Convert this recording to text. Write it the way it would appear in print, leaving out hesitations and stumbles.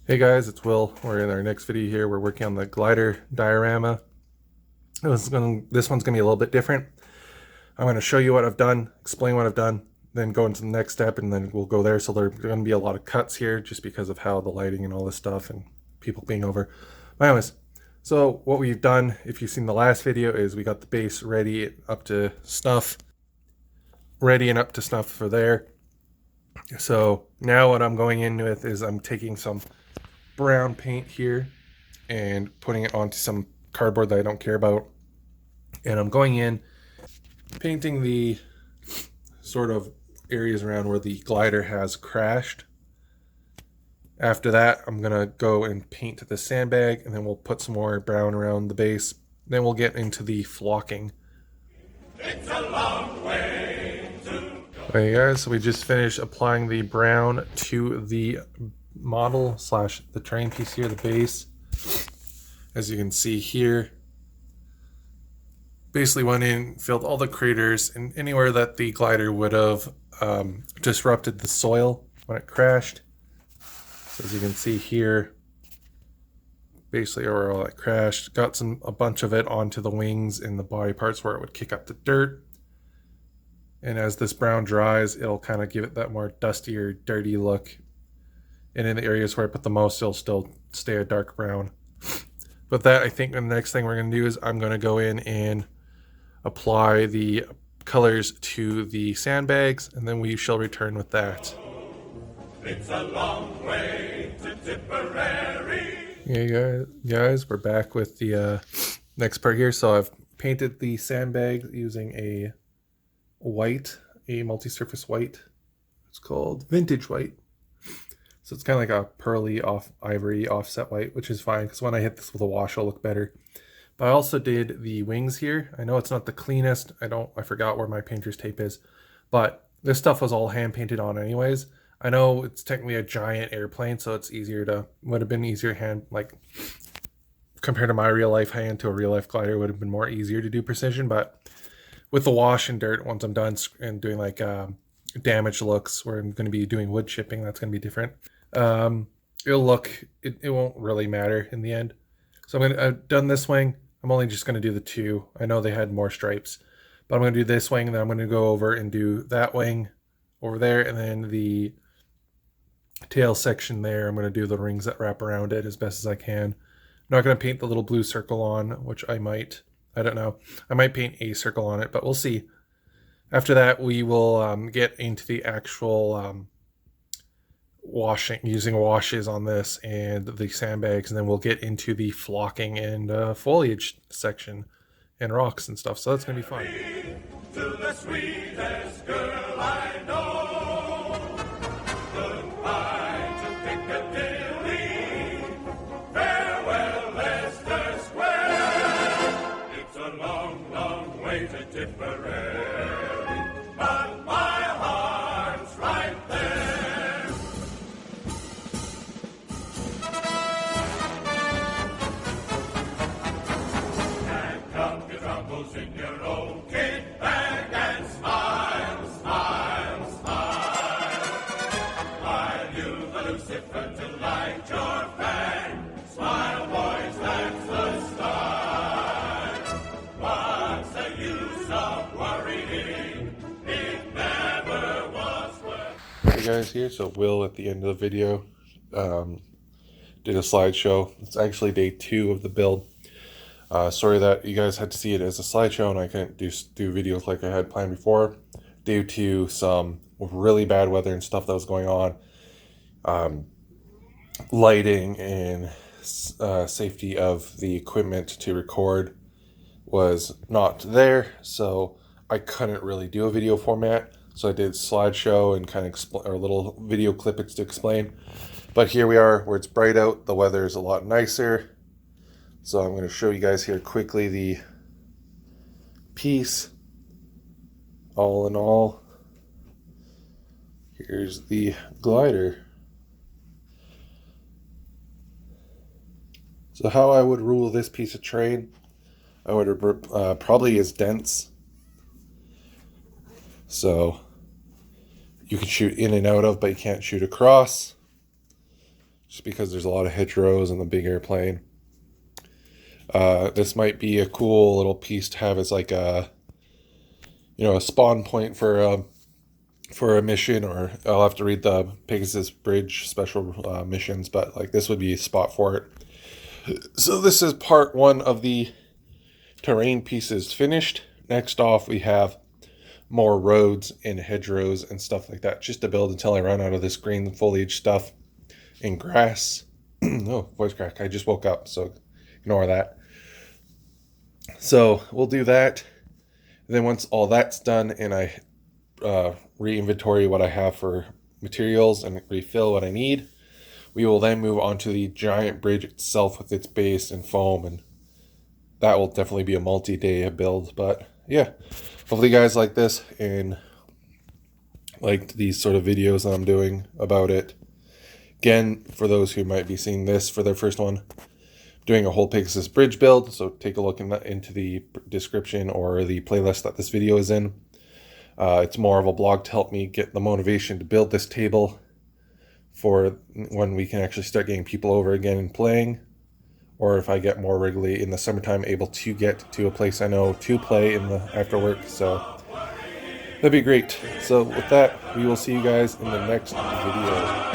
Hey guys, it's Will. We're in our next video here. We're working on the glider diorama. This one's gonna be a little bit different. I'm gonna show you what I've done, explain what I've done, then go into the next step, and then we'll go there. So there are gonna be a lot of cuts here just because of how the lighting and all this stuff and people being over. But anyways, so what we've done, if you've seen the last video, is we got the base ready up to snuff. Ready and up to snuff for there. So now what I'm going in with is I'm taking some brown paint here and putting it onto some cardboard that I don't care about, and I'm going in painting the sort of areas around where the glider has crashed. After that, I'm gonna go and paint the sandbag, and then we'll put some more brown around the base. Then we'll get into the flocking. It's a long way to go. Hey guys, so we just finished applying the brown to the model slash the terrain piece here, the base. As you can see here, basically went in, filled all the craters, and anywhere that the glider would have disrupted the soil when it crashed. So as you can see here, basically where all that crashed, got a bunch of it onto the wings and the body parts where it would kick up the dirt. And as this brown dries, it'll kind of give it that more dustier, dirty look. And in the areas where I put the most, it'll still stay a dark brown. But that, I think the next thing we're going to do is I'm going to go in and apply the colors to the sandbags, and then we shall return with that. It's a long way to Tipperary. Hey guys, we're back with the next part here. So I've painted the sandbag using a multi-surface white. It's called vintage white. So it's kind of like a pearly ivory offset white, which is fine because when I hit this with a wash, it'll look better. But I also did the wings here. I know it's not the cleanest. I forgot where my painter's tape is, but this stuff was all hand painted on anyways. I know it's technically a giant airplane, so it's would have been easier compared to my real life hand to a real life glider, would have been more easier to do precision. But with the wash and dirt, once I'm done and doing like damaged looks where I'm going to be doing wood chipping, that's going to be different. It won't really matter in the end. So I've done this wing. I'm only just going to do the two. I know they had more stripes, but I'm going to do this wing, and then I'm going to go over and do that wing over there, and then the tail section there, I'm going to do the rings that wrap around it as best as I can. I'm not going to paint the little blue circle on, which I don't know. I might paint a circle on it, but we'll see. After that, we will get into the actual using washes on this and the sandbags, and then we'll get into the flocking and foliage section and rocks and stuff. So that's going to be fun. To the sweetest girl I know. Goodbye to Piccadilly. Farewell, Leicester Square. It's a long, long way to Tipperary, but my heart's right there. And dump your troubles in your own kit bag and smile, smile, smile. While you've the Lucifer to light your fan. Smile, boys, that's the style. What's the use of worrying? It never was worth. Hey guys, here. So Will at the end of the video did a slideshow. It's actually day 2 of the build. Sorry that you guys had to see it as a slideshow and I couldn't do videos like I had planned before due to some really bad weather and stuff that was going on. Lighting and safety of the equipment to record was not there, so I couldn't really do a video format. So I did slideshow and kind of or little video clippings to explain. But here we are where it's bright out. The weather is a lot nicer. So I'm going to show you guys here quickly the piece. All in all, here's the glider. So how I would rule this piece of terrain, I would probably is dense. So you can shoot in and out of, but you can't shoot across, just because there's a lot of hedgerows in the big airplane. This might be a cool little piece to have as like a, a spawn point for a mission, or I'll have to read the Pegasus Bridge special missions, but like this would be a spot for it. So this is part 1 of the terrain pieces finished. Next off, we have more roads and hedgerows and stuff like that, just to build until I run out of this green foliage stuff and grass. Oh, voice crack. I just woke up, so ignore that. So we'll do that. And then once all that's done and I re-inventory what I have for materials and refill what I need, we will then move on to the giant bridge itself with its base and foam, and that will definitely be a multi-day build. But yeah, hopefully you guys like this and liked these sort of videos that I'm doing about it. Again, for those who might be seeing this for their first one, doing a whole Pegasus bridge build, so take a look into the description or the playlist that this video is in. It's more of a blog to help me get the motivation to build this table for when we can actually start getting people over again and playing, or if I get more regularly in the summertime able to get to a place I know to play in the after work. So that'd be great. So with that, we will see you guys in the next video.